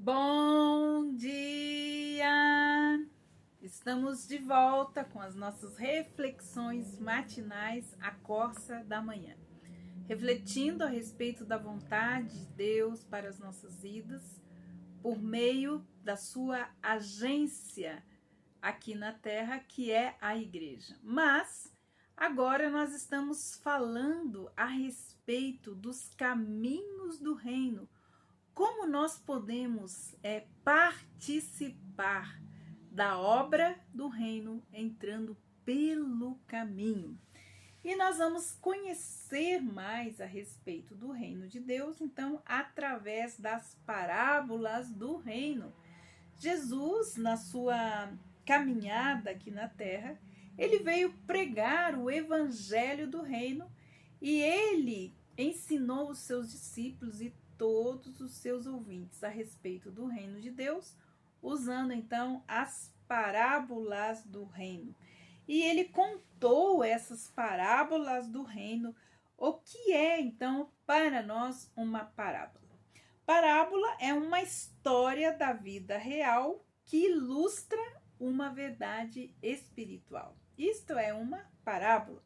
Bom dia! Estamos de volta com as nossas reflexões matinais à Corsa da Manhã, refletindo a respeito da vontade de Deus para as nossas vidas por meio da sua agência aqui na Terra, que é a Igreja. Mas agora nós estamos falando a respeito dos caminhos do reino. Como nós podemos participar da obra do reino entrando pelo caminho? E nós vamos conhecer mais a respeito do reino de Deus, então, através das parábolas do reino. Jesus, na sua caminhada aqui na terra, ele veio pregar o evangelho do reino e ele ensinou os seus discípulos e todos os seus ouvintes a respeito do reino de Deus, usando então as parábolas do reino. E ele contou essas parábolas do reino. O que é então para nós uma parábola? Parábola é uma história da vida real que ilustra uma verdade espiritual. Isto é uma parábola.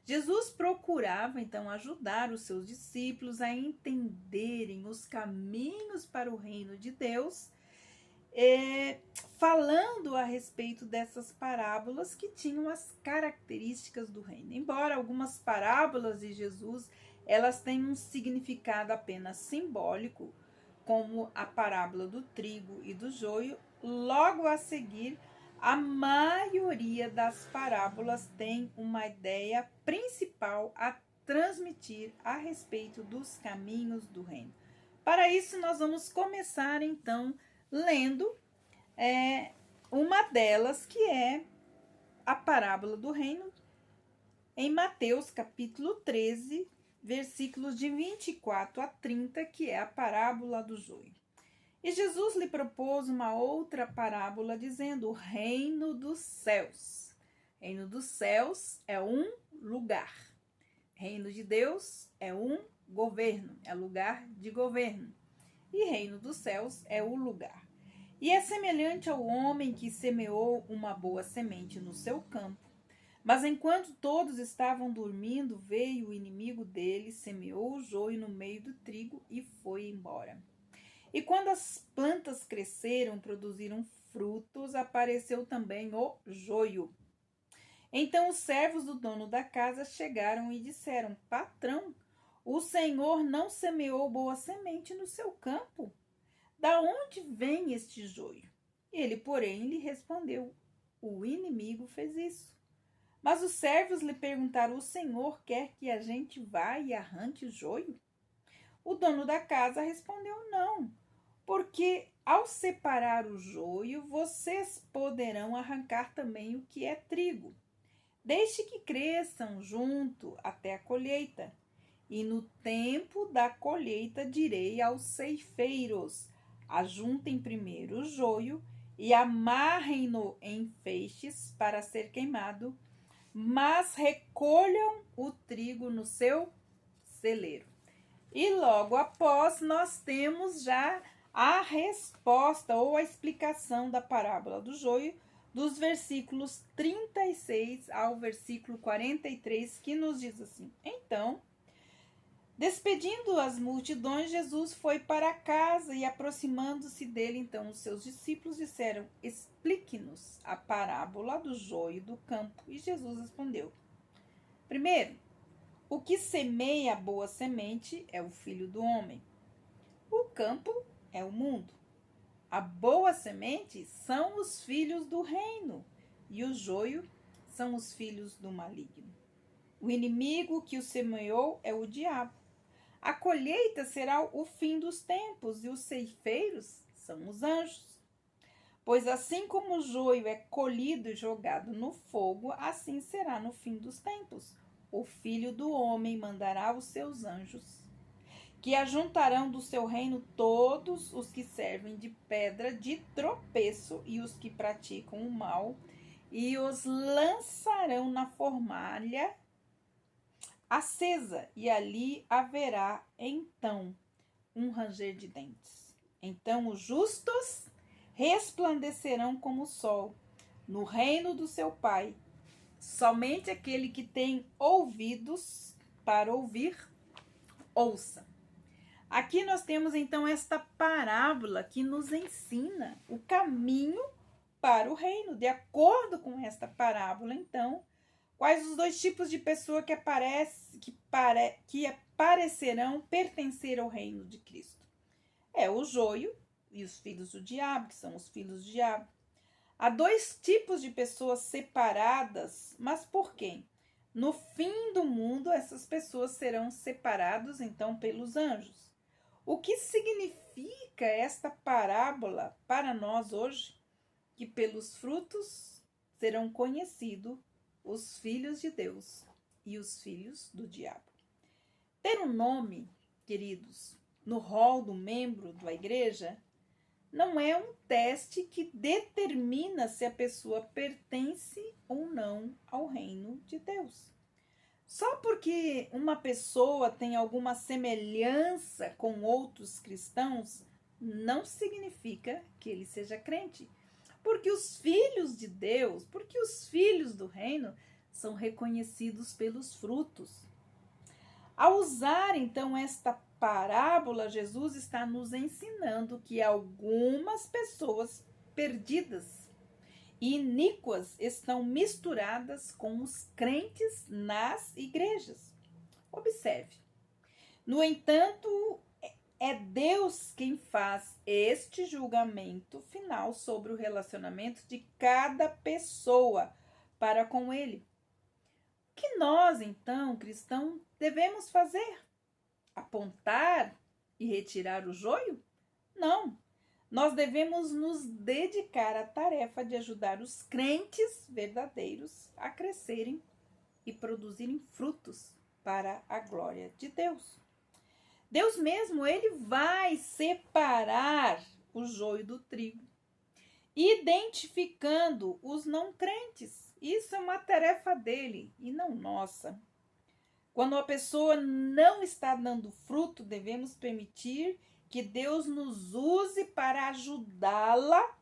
Jesus procurava, então, ajudar os seus discípulos a entenderem os caminhos para o reino de Deus, falando a respeito dessas parábolas que tinham as características do reino. Embora algumas parábolas de Jesus, elas têm um significado apenas simbólico, como a parábola do trigo e do joio, logo a seguir, a maioria das parábolas tem uma ideia principal a transmitir a respeito dos caminhos do reino. Para isso, nós vamos começar, então, lendo uma delas, que é a parábola do reino, em Mateus, capítulo 13, versículos de 24 a 30, que é a parábola do joio. E Jesus lhe propôs uma outra parábola, dizendo: o reino dos céus. Reino dos céus é um lugar. Reino de Deus é um governo, é lugar de governo. E reino dos céus é o lugar. E é semelhante ao homem que semeou uma boa semente no seu campo. Mas enquanto todos estavam dormindo, veio o inimigo dele, semeou o joio no meio do trigo e foi embora. E quando as plantas cresceram, produziram frutos, apareceu também o joio. Então os servos do dono da casa chegaram e disseram: patrão, o senhor não semeou boa semente no seu campo? Da onde vem este joio? Ele, porém, lhe respondeu: o inimigo fez isso. Mas os servos lhe perguntaram: o senhor quer que a gente vá e arranque o joio? O dono da casa respondeu: não, porque ao separar o joio, vocês poderão arrancar também o que é trigo. Deixe que cresçam junto até a colheita. E no tempo da colheita direi aos ceifeiros: ajuntem primeiro o joio e amarrem-no em feixes para ser queimado, mas recolham o trigo no seu celeiro. E logo após nós temos já a resposta ou a explicação da parábola do joio, dos versículos 36 ao versículo 43, que nos diz assim: então, despedindo as multidões, Jesus foi para casa e, aproximando-se dele, então os seus discípulos disseram: explique-nos a parábola do joio do campo. E Jesus respondeu: primeiro, o que semeia a boa semente é o Filho do Homem. O campo é o mundo. A boa semente são os filhos do reino, e o joio são os filhos do maligno. O inimigo que o semeou é o diabo. A colheita será o fim dos tempos, e os ceifeiros são os anjos. Pois assim como o joio é colhido e jogado no fogo, assim será no fim dos tempos. O Filho do Homem mandará os seus anjos, que ajuntarão do seu reino todos os que servem de pedra de tropeço e os que praticam o mal, e os lançarão na fornalha acesa, e ali haverá então um ranger de dentes. Então os justos resplandecerão como o sol no reino do seu Pai. Somente aquele que tem ouvidos para ouvir, ouça. Aqui nós temos então esta parábola que nos ensina o caminho para o reino. De acordo com esta parábola, então, quais os dois tipos de pessoa que parecerão pertencer ao reino de Cristo? É o joio e os filhos do diabo, que são os filhos do diabo. Há dois tipos de pessoas separadas, mas por quem? No fim do mundo, essas pessoas serão separadas, então, pelos anjos. O que significa esta parábola para nós hoje? Que pelos frutos serão conhecidos os filhos de Deus e os filhos do diabo. Ter um nome, queridos, no rol do membro da igreja, não é um teste que determina se a pessoa pertence ou não ao reino de Deus. Só porque uma pessoa tem alguma semelhança com outros cristãos, não significa que ele seja crente. Porque os filhos de Deus, porque os filhos do reino são reconhecidos pelos frutos. Ao usar então esta parábola, Jesus está nos ensinando que algumas pessoas perdidas e iníquas estão misturadas com os crentes nas igrejas. Observe. No entanto, é Deus quem faz este julgamento final sobre o relacionamento de cada pessoa para com Ele. O que nós, então, cristãos, devemos fazer? Apontar e retirar o joio? Não. Nós devemos nos dedicar à tarefa de ajudar os crentes verdadeiros a crescerem e produzirem frutos para a glória de Deus. Deus mesmo, ele vai separar o joio do trigo, identificando os não crentes. Isso é uma tarefa dele e não nossa. Quando a pessoa não está dando fruto, devemos permitir que Deus nos use para ajudá-la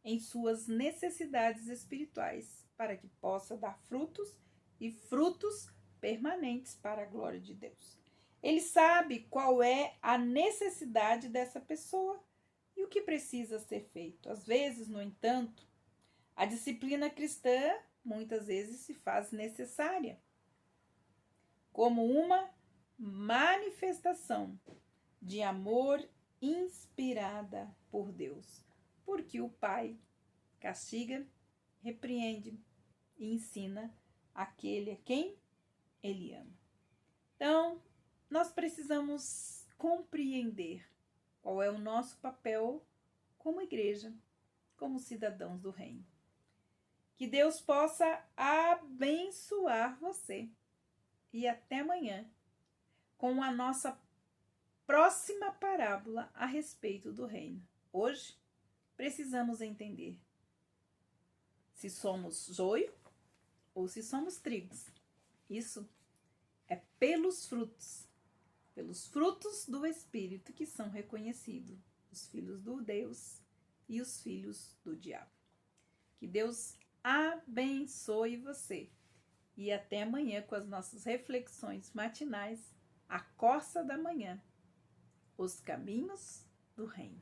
em suas necessidades espirituais, para que possa dar frutos e frutos permanentes para a glória de Deus. Ele sabe qual é a necessidade dessa pessoa e o que precisa ser feito. Às vezes, no entanto, a disciplina cristã muitas vezes se faz necessária como uma manifestação de amor inspirada por Deus, porque o Pai castiga, repreende e ensina aquele a quem Ele ama. Então, nós precisamos compreender qual é o nosso papel como igreja, como cidadãos do reino. Que Deus possa abençoar você. E até amanhã com a nossa próxima parábola a respeito do reino. Hoje, precisamos entender se somos joio ou se somos trigos. Isso é pelos frutos do Espírito que são reconhecidos os filhos do Deus e os filhos do diabo. Que Deus abençoe você. E até amanhã com as nossas reflexões matinais, a corça da manhã, os caminhos do reino.